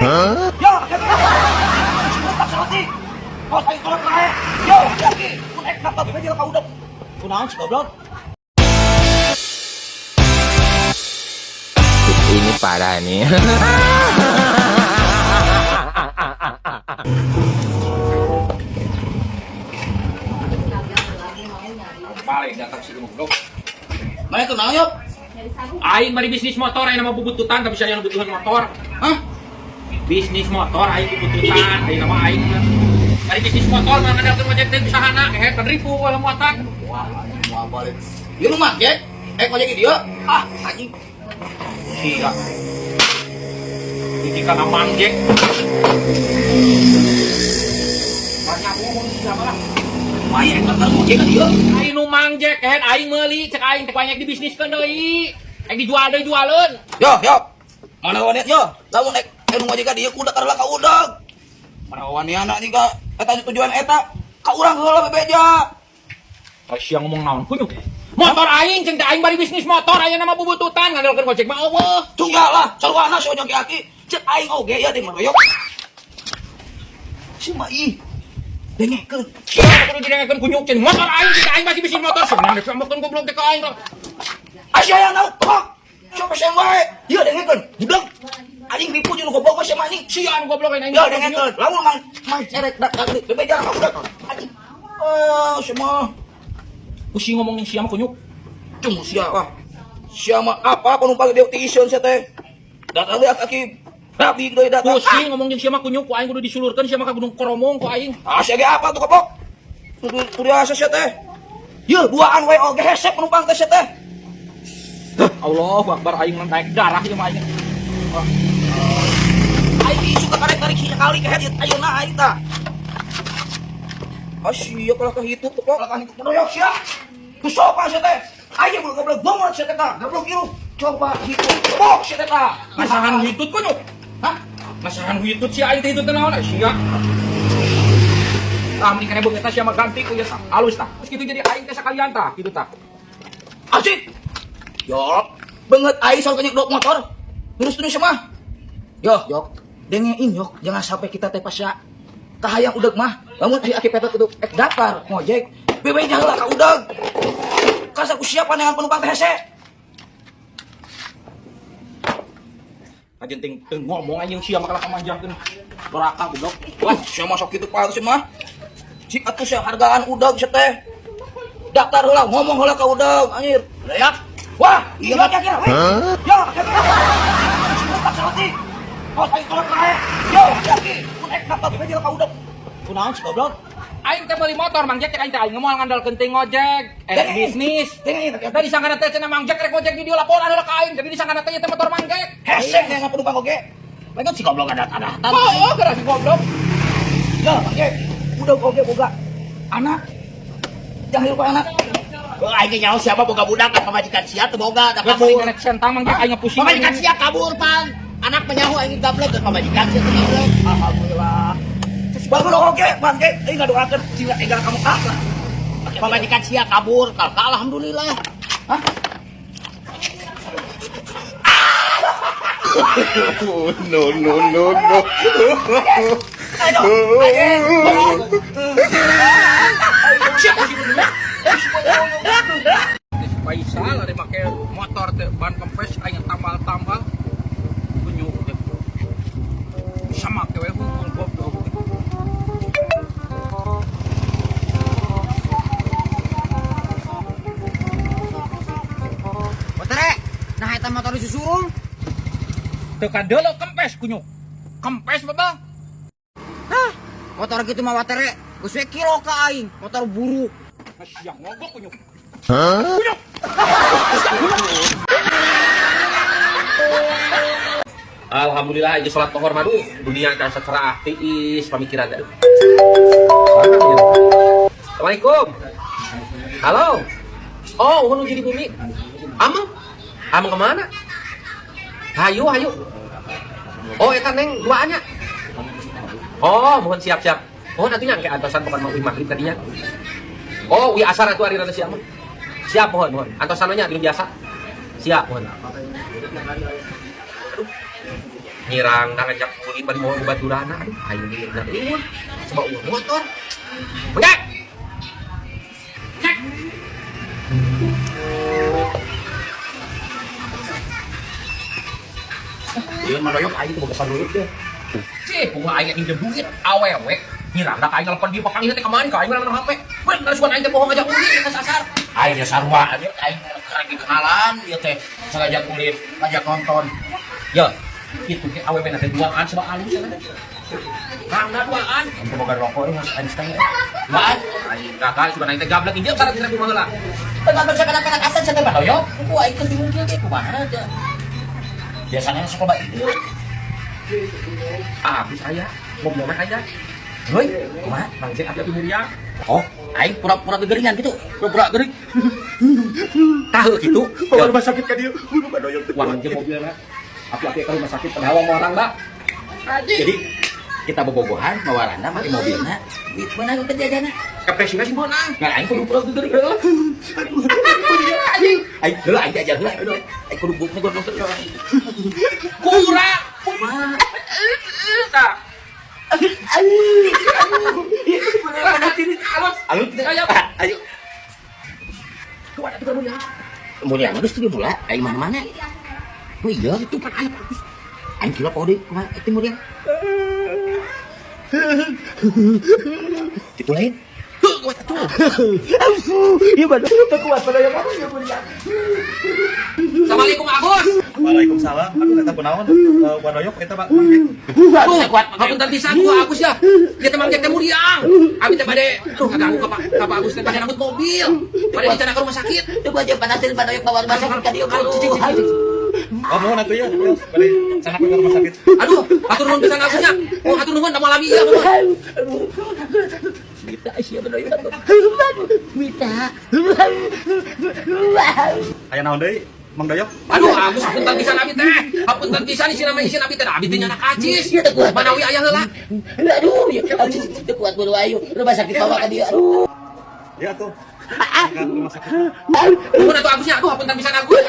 Yo, tak salati. Kau saya tolong naik. Yo, lagi. Kau naik kenapa? Bebe dia kau udah. Kau naon sih goblok? Ini parah nih. Paling datang si goblok. Mana itu naon yuk? Aing bari bisnis motor, aing nama bubututan tapi saya yang butuhan motor. Hah? Bisnis motor aing bubututan, aing nama aing. Bari bisnis motor mah ngandalkeun ojek teh usahana, penripu walau muatan. Wah, mau balik. Ieu mah Jack. Ojek dia. Ah, anjing. Iya. Iki kana mangjek. Banyak ngomong siapa lah. Main kan ojek dia. Aing nu mangjek, aing meuli cek aing teh banyak dibisniskeun deui. Aing dijual deui jualeun. Yo. Mana wanita yo? Lamun nu ojek dia kuda karela ka udag. Mana wanita anak juga eta tujuan eta ka urang heula bebeja. Sia ngomong naon kunyuk. Motor aing ceng teh aing bari bisnis motor aya nama bubututan ngandalkeun ojek mah eueuh. Tunggal lah, sarwana si ojek aki. Cek aing oge ya teh maroyok. Si Mai. Dengekeun. Sia kudu didengekeun kunyuk ceng motor aing ceng teh aing masih bisnis motor sebenarnya geus sampeun goblok teh ka aing. Asya yang naon? Hah? Coba sen wae. Ieu dengekeun. Budak. Anjing ripu jeung goblok mah sama anjing. Sia anu goblok aing. Ya dengekeun. Lamun mang cerek dak bebeja ka udag. Anjing. Semua Pusing ngomongin sia mah kunyuk. Cung siapa? Siapa apa penumpang dia tiison sia teh? Datang lihat kaki rapi deui datang. Pusing ngomongin sia mah kunyuk ku aing kudu disulurkeun sia mah ka Gunung Koromong ku aing. Sia ge apa tuh kopok? Kudu asa sia teh. Yeuh duaan we oge hese penumpang teh sia teh. Allahu Akbar aing naik darah ieu mah aing. Aing suka karek-karek kali ke hadiat ayeuna aing tah. Asyik kalau kehitung tuh kalau kan kedoyok sia. Kusopa sia teh. Aing belum goblok banget sia teh tah. Goblok ieu. Coba hitung. Bok sia teh tah. Masahan hitut kunyuk. Hah? Masahan hitut sia aing teh hitut teh naon sia. Tah mending kana beungeut sia mah ganti ku ieu tah. Alus tah. Terus kitu jadi aing teh sakalian tah, kitu tah. Asyik. Yok. Banget aing soal kenyek dok motor. Terus mah. Yok. Dengein yok. Jangan sampai kita teh pas ya kahayang udag mah. Lamun aki petot itu daftar ngojek. Bebeja heula ka udag. Kasa ku siapa dengan penumpang teh hese. Ajen ting ngomong anjing sia mah kalah kamanjangkeun. Doraka goblok. Wah, sia mah sok kitu palsu mah. Sik atuh sia hargaan udag sia teh. Daftar heula, ngomong heula ka udag anjir. Ya. Wah, iya mah kira we. Yo, tak salati. Kau saya tolong naik. Yo, lagi. Kau naik kenapa? Bebeja ka udag. Kau naon sih goblok? Aing teh meuli motor mangjek cek aing teh aing moal ngandalkeun teh ngojek, bisnis. Tadi disangkana teh cenah mangjek rek ngojek di dieu laporan heula ka aing, jadi disangkana teh teh motor mangjek. Hesek yang penumpang oge. Lain si goblok ada. Oh, gara si goblok. Ya, oke. Udah oge boga anak. Jahil ku anak. Aing nyaho siapa boga budak ka pamajikan sia teu boga da Geus kabur. meuli sentang mangjek aing pusing. Pamajikan sia kabur pan. Anak menyaho aing gablek ke pamajikan sia teu gablek. Alhamdulillah. Bagus oge, bangke. Ini ngadoakeun cina enggal kamu kakak. Pamajikan sia kabur, kalka alhamdulillah. Hah? No. Ayo. Paisal ada make motor teh ban kempes aing tambal-tambal. Kunyuk teh. Bisa make we hungkul goblok. Motor nah eta motor disusul. Teu kadeuleu kempes kunyuk. Kempes babang. Hah, motor kitu mah watere geus we kilo ka aing, motor buruk. Sia ngogok kunyuk. Alhamdulillah ieu salat tohor madu dunia kan secerah tiis pamikiran teh. Assalamualaikum. Halo. Oh, ulun jadi bumi. Amang kemana? Hayu. Oh, eta neng duaannya. Oh, mohon siap-siap. Oh, nanti nyangke antosan bukan mau maghrib tadinya. Oh, wi asar atuh ari rada siap. Siap mohon. Antosannya belum biasa. Siap mohon. Ngirang na ngajak muli pa mo baturana. Aduh, ayo ni na iwan. Sebab uang motor. Mengak. Iya manoyok aing teu boga duit deh. Cih, bunga aing pinjam duit awewe. Ngirang da aing telepon dia papang teh kemarin ka aing urang HP. Bener suan aing teh bohong ngajak muli ka sasar. Aing ya sarua aja aing lagi kenalan ieu teh ngajak kulit, ngajak nonton. Ya, itu ke awewe na teh duaan sebab alus ya. Karena duaan. Untuk boga rokok ini Mas Einstein. Duaan. Aing kakak sudah aing teh gablek injil karena tidak kumaha. Teman sekarang asan saya teh manoyok. Ku aing teh bingung ge kumaha aja. Biasanya sekolah itu. Habis aya, mobilna aya. Heuy, kumaha? Bang Cek ada timuriang. Oh, aing pura-pura gegeringan gitu. Pura-pura geuring. Tahu gitu. Bawa rumah sakit ka dieu. Manoyok teh. Wah, anjir mobilnya. Api-api ke rumah sakit penawang orang, Mbak. Jadi kita bobogohan mawarana mah di mobilna. Duit beunang ke jajana. Kepresina sih mana? Ngan aing kudu pura gegering. Aing heula aing aja heula. Aing kudu bukna gua nonton. Kura. Kumaha? Tah. Alun Ayo. ayo. Kuat atuh kamu ya. Mulia geus teu bola aing mana-mana. Oh iya itu kan aya bagus. Aing kira pode kumaha itu mulia. Tipu lain. Kuat atuh. Iya bener teu kuat pada yang mana ya mulia. Assalamualaikum Agus. Waalaikumsalam. Aduh eta kunaon? Wanoyok eta Pak. Tuh, hapunten pisan ku Agus ya. Dia teh mangjak teh muriang. Abi teh bade ngaganggu ka Pak Agus teh bade rambut mobil. Bade dicana ke rumah sakit. Teu aja panasin manoyok bawa rumah sakit ka dieu. Oh, mohon atuh ya. Bade sana ke rumah sakit. Aduh, hatur nuhun pisan Agusnya. Oh, hatur nuhun da malami ya, mohon. Kita sia manoyok. Mita. Aya naon deui? Mang Doyok? Aduh, Agus hapunten pisan abi teh. Hapunten pisan isina mah isin abi teh da abi teh nyana kacis. Manawi aya heula. Aduh, ya teu kuat bulu ayo. Rumah sakit bawa ka dieu. Aduh. Ya tuh. Ke rumah sakit. Nuhun atuh Agusnya. Aduh, hapunten pisan Agus.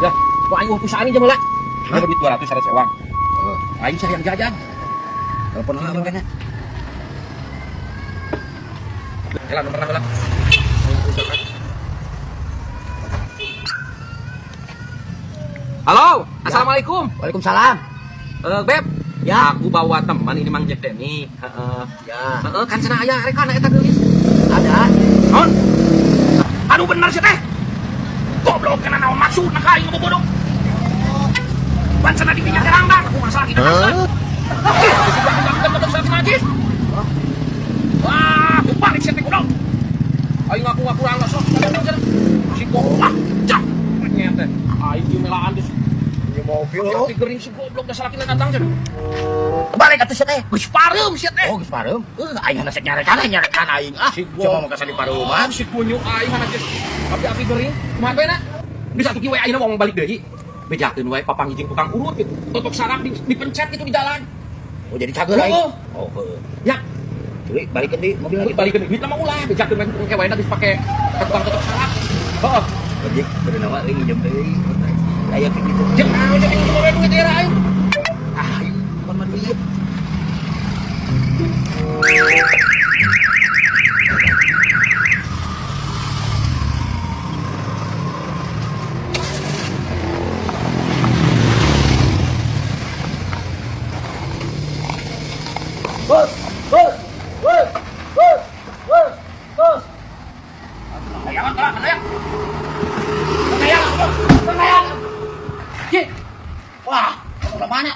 Ya, kok aing pusaan ini heula. Ada duit 200 syarat sewang. Aing cari yang jajan. Telepon heula mangkana. Heula nomor heula. Halo, assalamualaikum. Waalaikumsalam. Beb, Ya. aku bawa teman ini Mang Jack Denny. Ya. Kan sana aya rek kana eta geulis. Ada. Naon? Aduh bener sih teh. Goblok kana naon maksudna ka aing bobodoh. Ban sana di minyak terangdan, aku masalah kita. Wah, balik sih teh goblok. Aing ngaku rangga sok. Si goblok. Cak. Nyete. Aing di melaan di mobil. Tapi gering si goblok da salakina datang cenah. Balik atuh sia teh. Geus parem sia teh. Oh, geus parem. Aing hanasek nyarekan aing. Ah, coba mau kasih di paruman. Si kunyu aing hana geus api-api gering. Kumaha bae bisa tuh kieu ayeuna mau balik deui. Bejakeun wae papang hijing tukang urut gitu. Tutup sarap dipencet gitu di jalan. Oh, jadi cager aing. Oh. Oh, heuh. Ya, Cuy, balikin di mobil lagi. balikin duit mah ulah bejakeun wae engke wae geus pake tukang tutup sarap. Heeh. Ojek, kudu nawa ring minjem deui. Aya kayak gitu. Jeung naon jeung kitu wae duit era aing. Ah, bukan mah duit. Bos, bos, bos, bos, bos, bos. Ayo, mana ya? Cik. Wah, mau mana?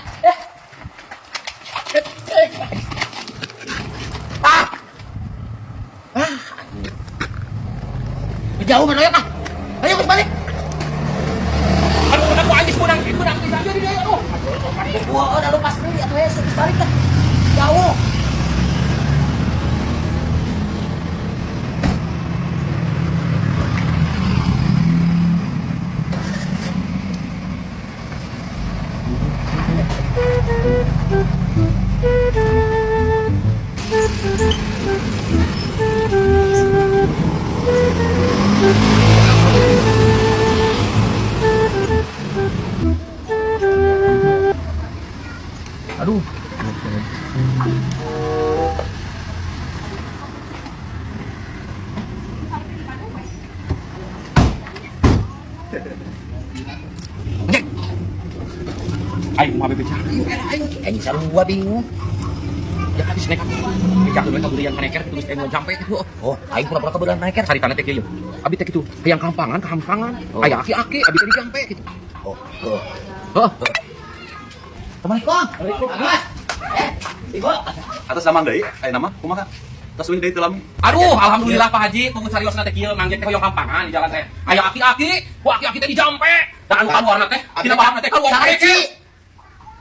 Jauh mana ya, Kak? Ayo kita balik. Aduh, aku anjing punang. Jadi dia. Aduh. Wah, udah lepas dulu atau ya, kita balik kan. Jauh. Aduh. Ayo, mau beca. Ini selalu gua bingung. Ya habis naik. Beca tuh mereka berian kaneker terus teh mau jampe itu. Oh, aing pura-pura kebetulan naik. Cari tanah teh kieu. Abi teh kitu, hayang kampangan, aya aki-aki, abi teh dijampe gitu. Oh. Heuh. Assalamualaikum. Waalaikumsalam. Ibu. Atas nama deui, aya nama kumaha? Tos wih deui teu lami. Aduh, alhamdulillah Pak Haji, tunggu cariosna teh kieu mangget teh hoyong kampangan di jalan teh. Aya aki-aki, ku aki-aki teh dijampe. Da anu kaluarna teh, dina bahanna teh kaluar Kaleci.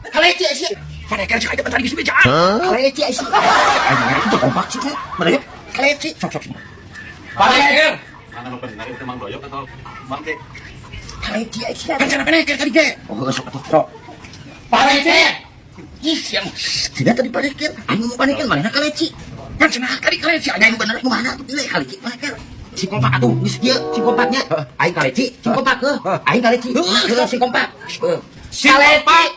Kaleci sih. Kaneker cai teh tadi geus beca. Kaleci sih. Aing itu kompak sih. Mana? Kaleci. Sok. Kaneker. Mana nu bener itu Mang Doyok atau Mang Cek? Kaleci sih. Kan cara kaneker tadi ge. Oh, sok. Kaneker. Ih, yang tidak tadi panikir. Aing mau panikir mana kaleci. Kan cenah tadi kaleci Ada yang bener kemana tuh pilih kaleci panikir. Si kompak atuh, geus dia si kompaknya. Aing kaleci, si kompak ke. Aing kaleci. Si kompak. Si kompak.